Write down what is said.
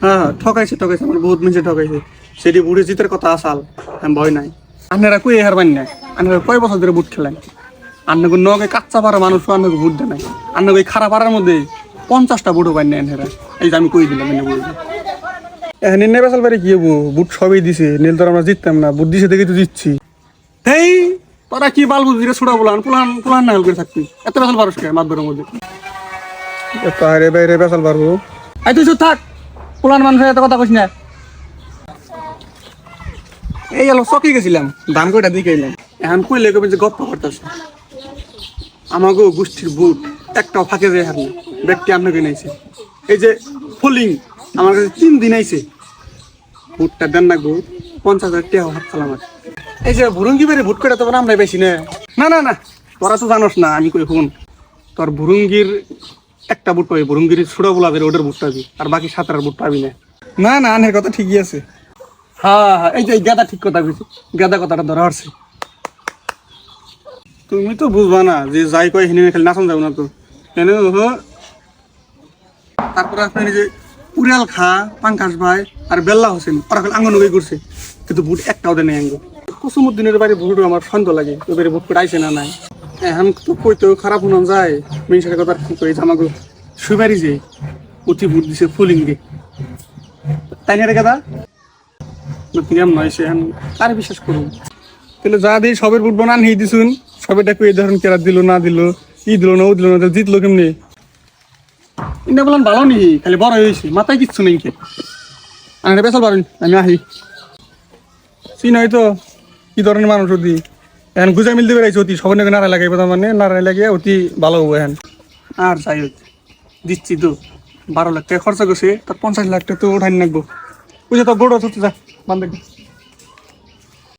হ্যাঁ হ্যাঁ ঠকাইছে আমার বহুত মিছে ঠকাইছে সেটি বুড়ে জিতের কথা আসাল ভয় নাই আপনারা কই হারবেন না আপনারা কয় বছর ধরে বুট খেলেন আপনাকে নগে কাচ্চা পাড়া মানুষ আপনাকে বুট দেয় নাই আপনাকে ওই খারাপ পাড়ার মধ্যে 50টা বুটও পাই না এনারা এই যে আমি কই দিলাম এনে বই এখন এনে বেসাল পারে কি হবো বুট সবই দিছে নীল তোর আমরা জিততাম না বুট দিছে দেখে তো জিতছি এই তোরা কি বাল বুঝি রে ছোড়া বলান পুলান পুলান নাগাল করে থাকবি এত বেসাল পারস কে মাতবরের মধ্যে এত হারে বাইরে বেসাল পারবো আই তুই চুপ থাক পুলান মানুষের এত কথা কইস না এই এলো চকি গেছিলাম দাম কয়টা দিকে এলাম এখন কইলে কবে যে গপ্প করতেছে আমাকে গোষ্ঠীর বুট একটাও ফাঁকে যায় হার না ব্যক্তি আপনাকে নাইছে এই যে ফলিং আমার কাছে 3 দিন আইছে বুটটা দেন না গো 50,000 টাকা হাত খালাম এই যে ভুরুঙ্গি বেড়ে ভুট করে তো আমরা বেশি না না না না তোরা তো জানোস না আমি কই শুন তোর ভুরুঙ্গির একটা বুট পাবি ভুরুঙ্গির ছোড়া বলা বের ওটার বুট পাবি আর বাকি 7টার বুট পাবি না না না আনের কথা ঠিকই আছে হ্যাঁ হ্যাঁ এই যে গাদা ঠিক কথা কইছে গাদা কথাটা ধরা হচ্ছে তুমি তো বুঝবা না যে যাই কয় হিনে খালি নাচন যাও না তো কেন তারপরে আপনি যে উড়াল খা পাঙ্কাশ ভাই আর বেল্লা হোসেন ওরা খালি আঙ্গনগই করছে কিন্তু বুট একটাও দেয় নাই আঙ্গ কুসুমুদ্দিনের বাড়ি বুট আমার সন্দেহ লাগে ওই বাড়ি বুট করে আইসে না নাই এখন তো কইতেও খারাপ হন যায় মিনিষের কথা কি কই আমাকে সুবারি যে অতি বুট দিছে ফুলিং গে তাই না রে গাদা প্রিয়াম নয় সে এখন কার বিশ্বাস করুন তাহলে যা দিই সবের বুট বানান হি দিছুন সবেরটা কই ধরেন কেরা দিল না দিল ই দিল না ও দিল না জিতলো কেমনি ইন্ডা বলেন ভালো নি খালি বড় হয়েছে মাথায় কিচ্ছু নেই কে আমি বেসাল পারেন আমি আহি চিন হয়তো কি ধরনের মানুষ অতি এখন গুজা মিলতে বেড়াইছে অতি সবার নাকি নাড়াই লাগাইবে তার মানে নাড়াই লাগিয়ে অতি ভালো হবো এখন আর যাই হোক দিচ্ছি তো 12 লাখ টাকা খরচা করছে তার 50 লাখ টাকা তো উঠাই রাখবো বুঝে তো বড় হচ্ছে যা বান্ধব